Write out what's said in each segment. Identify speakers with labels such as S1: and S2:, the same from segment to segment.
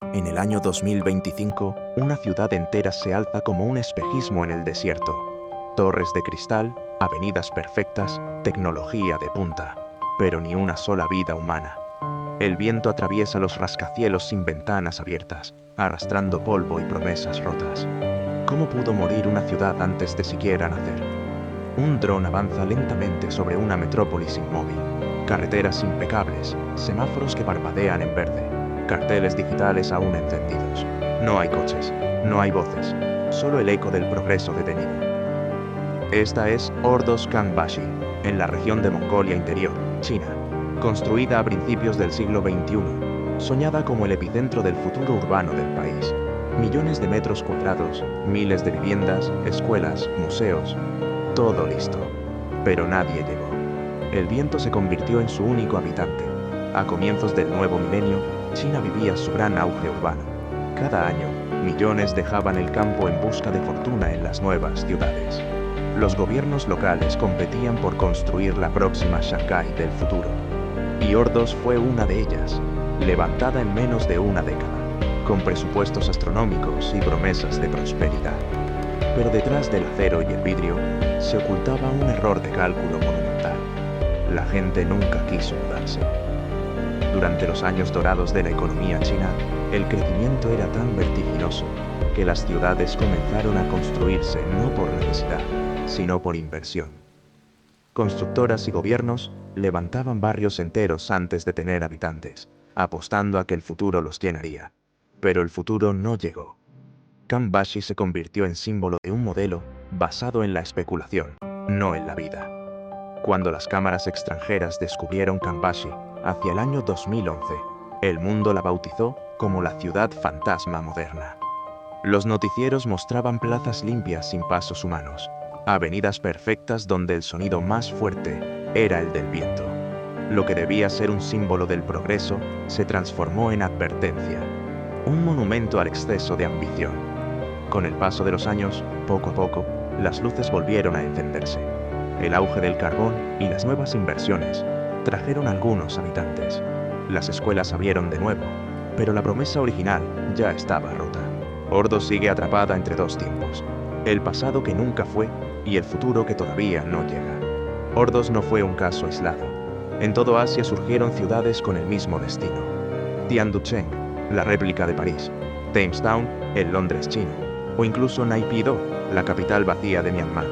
S1: En el año 2025, una ciudad entera se alza como un espejismo en el desierto. Torres de cristal, avenidas perfectas, tecnología de punta, pero ni una sola vida humana. El viento atraviesa los rascacielos sin ventanas abiertas, arrastrando polvo y promesas rotas. ¿Cómo pudo morir una ciudad antes de siquiera nacer? Un dron avanza lentamente sobre una metrópolis inmóvil. Carreteras impecables, semáforos que parpadean en verde, carteles digitales aún encendidos. No hay coches, no hay voces, solo el eco del progreso detenido. Esta es Ordos Kangbashi, en la región de Mongolia Interior, China, construida a principios del siglo XXI, soñada como el epicentro del futuro urbano del país. Millones de metros cuadrados, miles de viviendas, escuelas, museos, todo listo. Pero nadie llegó. El viento se convirtió en su único habitante. A comienzos del nuevo milenio, China vivía su gran auge urbano. Cada año, millones dejaban el campo en busca de fortuna en las nuevas ciudades. Los gobiernos locales competían por construir la próxima Shanghái del futuro. Y Ordos fue una de ellas, levantada en menos de una década, con presupuestos astronómicos y promesas de prosperidad. Pero detrás del acero y el vidrio, se ocultaba un error de cálculo monumental. La gente nunca quiso mudarse. Durante los años dorados de la economía china, el crecimiento era tan vertiginoso que las ciudades comenzaron a construirse no por necesidad, sino por inversión. Constructoras y gobiernos levantaban barrios enteros antes de tener habitantes, apostando a que el futuro los llenaría. Pero el futuro no llegó. Kangbashi se convirtió en símbolo de un modelo basado en la especulación, no en la vida. Cuando las cámaras extranjeras descubrieron Kangbashi, hacia el año 2011, el mundo la bautizó como la ciudad fantasma moderna. Los noticieros mostraban plazas limpias sin pasos humanos, avenidas perfectas donde el sonido más fuerte era el del viento. Lo que debía ser un símbolo del progreso se transformó en advertencia, un monumento al exceso de ambición. Con el paso de los años, poco a poco, las luces volvieron a encenderse. El auge del carbón y las nuevas inversiones trajeron algunos habitantes. Las escuelas abrieron de nuevo, pero la promesa original ya estaba rota. Ordos sigue atrapada entre dos tiempos, el pasado que nunca fue y el futuro que todavía no llega. Ordos no fue un caso aislado. En todo Asia surgieron ciudades con el mismo destino. Tianducheng, la réplica de París, Jamestown, el Londres chino, o incluso Naypyidaw, la capital vacía de Myanmar.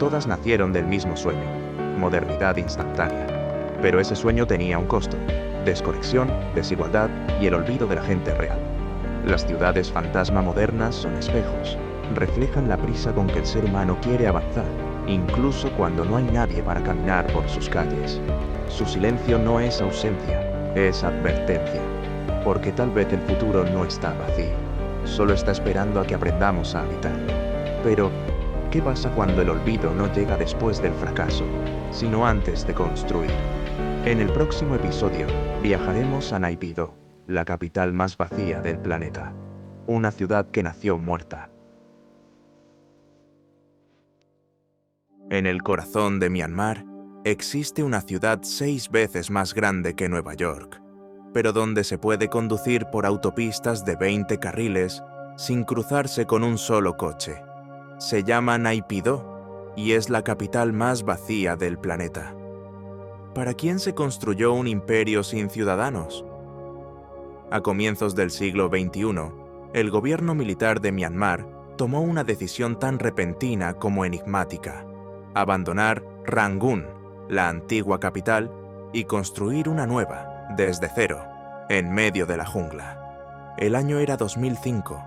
S1: Todas nacieron del mismo sueño, modernidad instantánea. Pero ese sueño tenía un costo: desconexión, desigualdad y el olvido de la gente real. Las ciudades fantasma modernas son espejos, reflejan la prisa con que el ser humano quiere avanzar, incluso cuando no hay nadie para caminar por sus calles. Su silencio no es ausencia, es advertencia, porque tal vez el futuro no está vacío, solo está esperando a que aprendamos a habitarlo. Pero, ¿qué pasa cuando el olvido no llega después del fracaso, sino antes de construir? En el próximo episodio, viajaremos a Naypyidaw, la capital más vacía del planeta. Una ciudad que nació muerta. En el corazón de Myanmar, existe una ciudad 6 veces más grande que Nueva York, pero donde se puede conducir por autopistas de 20 carriles sin cruzarse con un solo coche. Se llama Naypyidaw y es la capital más vacía del planeta. ¿Para quién se construyó un imperio sin ciudadanos? A comienzos del siglo XXI, el gobierno militar de Myanmar tomó una decisión tan repentina como enigmática: abandonar Rangún, la antigua capital, y construir una nueva, desde cero, en medio de la jungla. El año era 2005.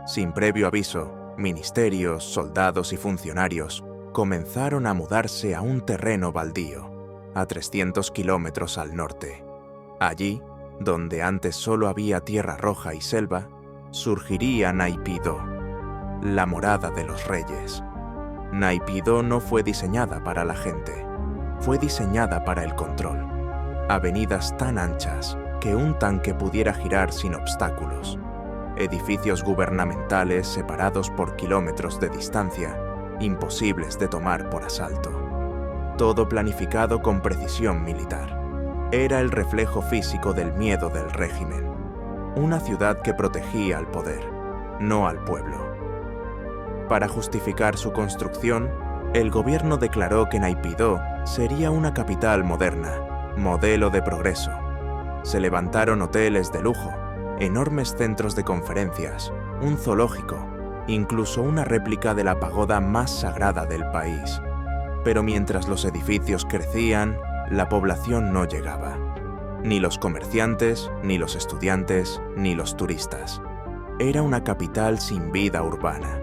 S1: Sin previo aviso, ministerios, soldados y funcionarios comenzaron a mudarse a un terreno baldío, a 300 kilómetros al norte. Allí, donde antes solo había tierra roja y selva, surgiría Naypyidaw, la morada de los reyes. Naypyidaw no fue diseñada para la gente, fue diseñada para el control. Avenidas tan anchas que un tanque pudiera girar sin obstáculos. Edificios gubernamentales separados por kilómetros de distancia, imposibles de tomar por asalto. Todo planificado con precisión militar. Era el reflejo físico del miedo del régimen. una ciudad que protegía al poder, no al pueblo. Para justificar su construcción, el gobierno declaró que Naypyidaw sería una capital moderna, modelo de progreso. Se levantaron hoteles de lujo, enormes centros de conferencias, un zoológico, incluso una réplica de la pagoda más sagrada del país. Pero mientras los edificios crecían, la población no llegaba. Ni los comerciantes, ni los estudiantes, ni los turistas. Era una capital sin vida urbana.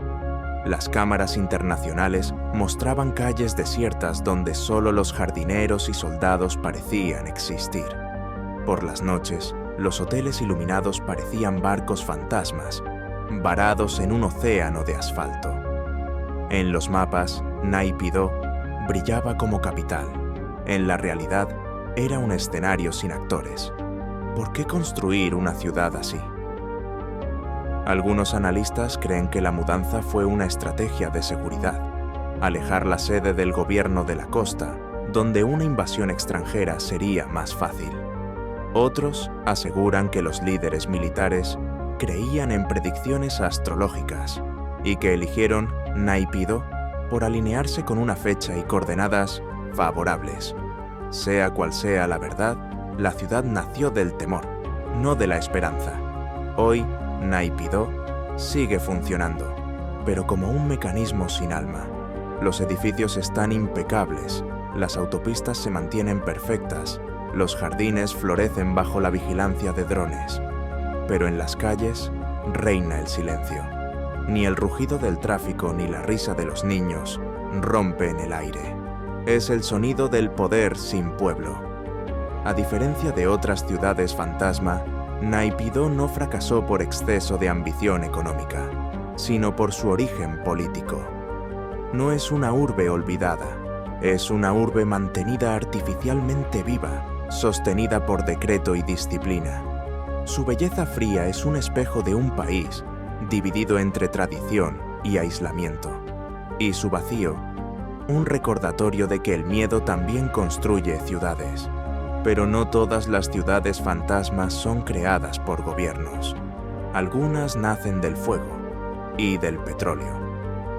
S1: Las cámaras internacionales mostraban calles desiertas donde solo los jardineros y soldados parecían existir. Por las noches, los hoteles iluminados parecían barcos fantasmas, varados en un océano de asfalto. En los mapas, Naypyidaw brillaba como capital. En la realidad, era un escenario sin actores. ¿Por qué construir una ciudad así? Algunos analistas creen que la mudanza fue una estrategia de seguridad, alejar la sede del gobierno de la costa, donde una invasión extranjera sería más fácil. Otros aseguran que los líderes militares creían en predicciones astrológicas y que eligieron Naypyidaw por alinearse con una fecha y coordenadas favorables. Sea cual sea la verdad, la ciudad nació del temor, no de la esperanza. Hoy, Naypyidaw sigue funcionando, pero como un mecanismo sin alma. Los edificios están impecables, las autopistas se mantienen perfectas, los jardines florecen bajo la vigilancia de drones. Pero en las calles reina el silencio. Ni el rugido del tráfico ni la risa de los niños rompen el aire. Es el sonido del poder sin pueblo. A diferencia de otras ciudades fantasma, Naypyidaw no fracasó por exceso de ambición económica, sino por su origen político. No es una urbe olvidada, es una urbe mantenida artificialmente viva, sostenida por decreto y disciplina. Su belleza fría es un espejo de un país dividido entre tradición y aislamiento, y su vacío, un recordatorio de que el miedo también construye ciudades. Pero no todas las ciudades fantasmas son creadas por gobiernos. Algunas nacen del fuego y del petróleo.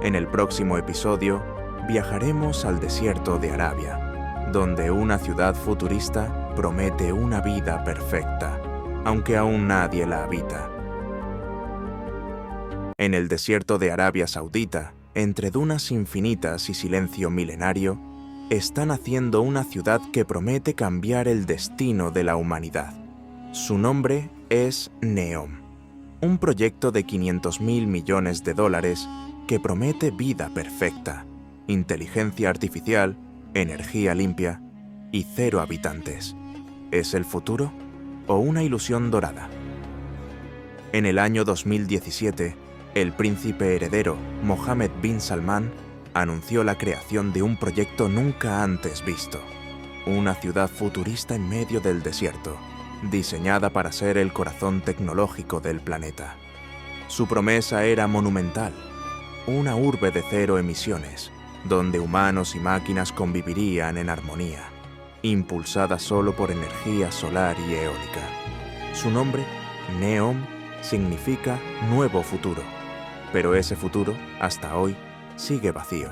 S1: En el próximo episodio, viajaremos al desierto de Arabia, donde una ciudad futurista promete una vida perfecta, aunque aún nadie la habita. En el desierto de Arabia Saudita, entre dunas infinitas y silencio milenario, está naciendo una ciudad que promete cambiar el destino de la humanidad. Su nombre es NEOM, un proyecto de $500.000 millones que promete vida perfecta, inteligencia artificial, energía limpia y 0 habitantes. ¿Es el futuro o una ilusión dorada? En el año 2017, el príncipe heredero Mohammed bin Salman anunció la creación de un proyecto nunca antes visto, una ciudad futurista en medio del desierto, diseñada para ser el corazón tecnológico del planeta. Su promesa era monumental, una urbe de 0 emisiones, donde humanos y máquinas convivirían en armonía, impulsada solo por energía solar y eólica. Su nombre, NEOM, significa nuevo futuro, pero ese futuro, hasta hoy, sigue vacío.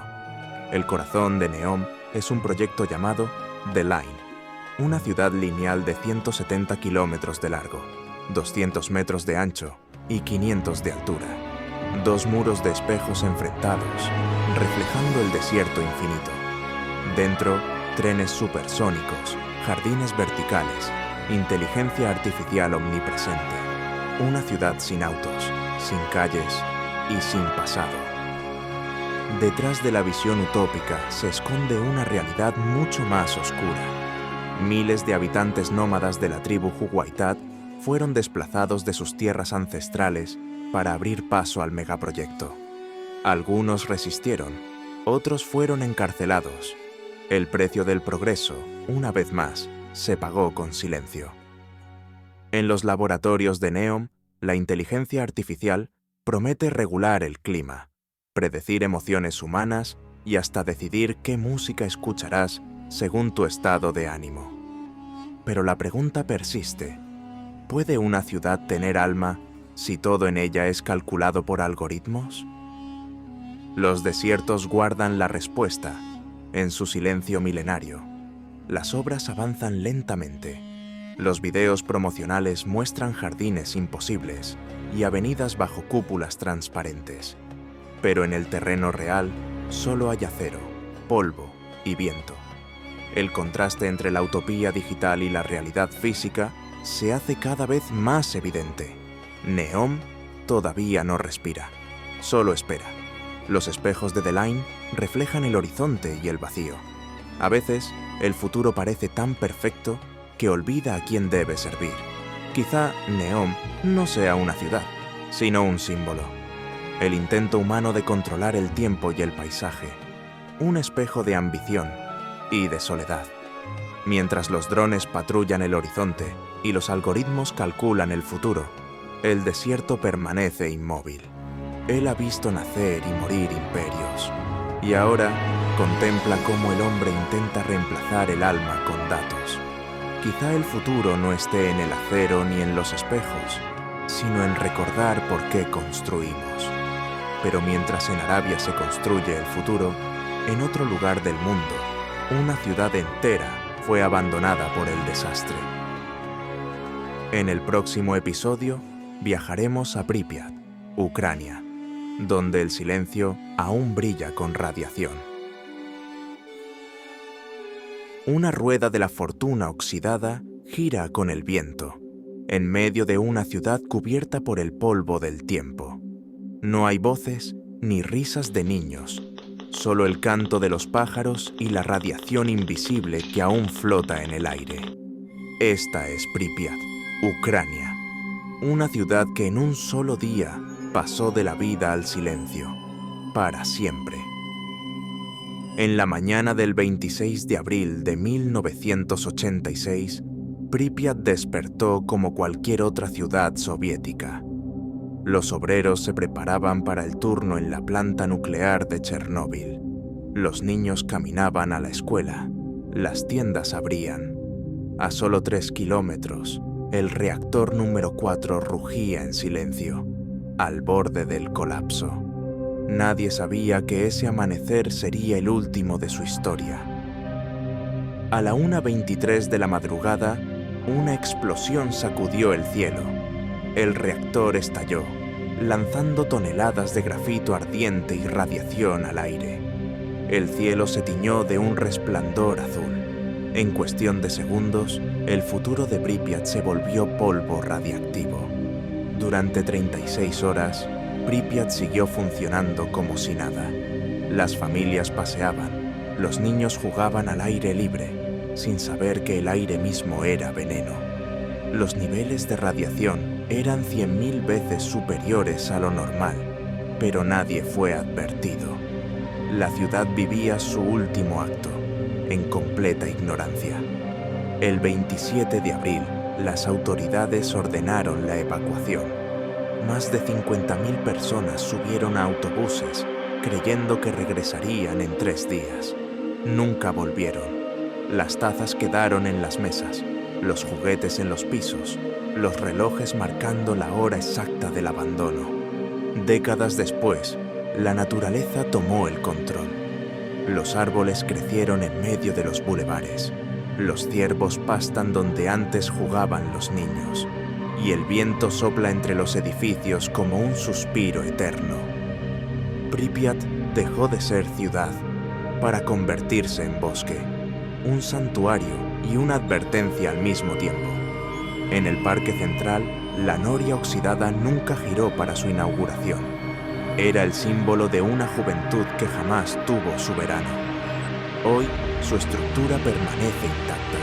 S1: El corazón de NEOM es un proyecto llamado The Line, una ciudad lineal de 170 kilómetros de largo, 200 metros de ancho y 500 de altura. 2 muros de espejos enfrentados, reflejando el desierto infinito. Dentro, trenes supersónicos, jardines verticales, inteligencia artificial omnipresente. Una ciudad sin autos, sin calles y sin pasado. Detrás de la visión utópica se esconde una realidad mucho más oscura. Miles de habitantes nómadas de la tribu Huwaitat fueron desplazados de sus tierras ancestrales para abrir paso al megaproyecto. Algunos resistieron, otros fueron encarcelados. El precio del progreso, una vez más, se pagó con silencio. En los laboratorios de NEOM, la inteligencia artificial promete regular el clima, predecir emociones humanas y hasta decidir qué música escucharás según tu estado de ánimo. Pero la pregunta persiste: ¿puede una ciudad tener alma si todo en ella es calculado por algoritmos? Los desiertos guardan la respuesta en su silencio milenario. Las obras avanzan lentamente. Los videos promocionales muestran jardines imposibles y avenidas bajo cúpulas transparentes. Pero en el terreno real solo hay acero, polvo y viento. El contraste entre la utopía digital y la realidad física se hace cada vez más evidente. Neom todavía no respira, solo espera. Los espejos de The Line reflejan el horizonte y el vacío. A veces, el futuro parece tan perfecto que olvida a quién debe servir. Quizá Neom no sea una ciudad, sino un símbolo. El intento humano de controlar el tiempo y el paisaje. Un espejo de ambición y de soledad. Mientras los drones patrullan el horizonte y los algoritmos calculan el futuro, el desierto permanece inmóvil. Él ha visto nacer y morir imperios, y ahora contempla cómo el hombre intenta reemplazar el alma con datos. Quizá el futuro no esté en el acero ni en los espejos, sino en recordar por qué construimos. Pero mientras en Arabia se construye el futuro, en otro lugar del mundo, una ciudad entera fue abandonada por el desastre. En el próximo episodio, viajaremos a Pripyat, Ucrania, donde el silencio aún brilla con radiación. Una rueda de la fortuna oxidada gira con el viento, en medio de una ciudad cubierta por el polvo del tiempo. No hay voces ni risas de niños, solo el canto de los pájaros y la radiación invisible que aún flota en el aire. Esta es Pripyat, Ucrania, una ciudad que en un solo día pasó de la vida al silencio, para siempre. En la mañana del 26 de abril de 1986, Pripyat despertó como cualquier otra ciudad soviética. Los obreros se preparaban para el turno en la planta nuclear de Chernóbil. Los niños caminaban a la escuela. Las tiendas abrían. A solo 3 kilómetros, el reactor número 4 rugía en silencio, al borde del colapso. Nadie sabía que ese amanecer sería el último de su historia. A la 1:23 de la madrugada, una explosión sacudió el cielo. El reactor estalló, lanzando toneladas de grafito ardiente y radiación al aire. El cielo se tiñó de un resplandor azul. En cuestión de segundos, el futuro de Pripyat se volvió polvo radiactivo. Durante 36 horas, Pripyat siguió funcionando como si nada. Las familias paseaban, los niños jugaban al aire libre, sin saber que el aire mismo era veneno. Los niveles de radiación eran 100.000 veces superiores a lo normal, pero nadie fue advertido. La ciudad vivía su último acto, en completa ignorancia. El 27 de abril, las autoridades ordenaron la evacuación. Más de 50.000 personas subieron a autobuses, creyendo que regresarían en 3 días. Nunca volvieron. Las tazas quedaron en las mesas, los juguetes en los pisos, los relojes marcando la hora exacta del abandono. Décadas después, la naturaleza tomó el control. Los árboles crecieron en medio de los bulevares. Los ciervos pastan donde antes jugaban los niños. Y el viento sopla entre los edificios como un suspiro eterno. Pripyat dejó de ser ciudad para convertirse en bosque, un santuario y una advertencia al mismo tiempo. En el parque central, la noria oxidada nunca giró para su inauguración. Era el símbolo de una juventud que jamás tuvo su verano. Hoy, su estructura permanece intacta,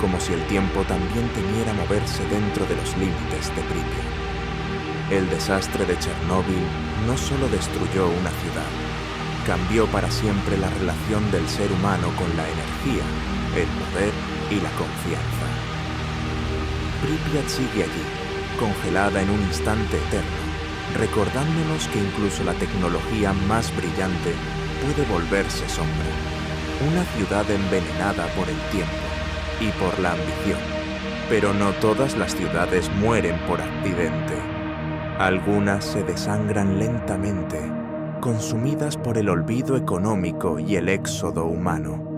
S1: como si el tiempo también temiera moverse dentro de los límites de Pripyat. El desastre de Chernóbil no solo destruyó una ciudad, cambió para siempre la relación del ser humano con la energía, el poder y la confianza. Pripyat sigue allí, congelada en un instante eterno, recordándonos que incluso la tecnología más brillante puede volverse sombra. Una ciudad envenenada por el tiempo y por la ambición, Pero no todas las ciudades mueren por accidente. Algunas se desangran lentamente, consumidas por el olvido económico y el éxodo humano.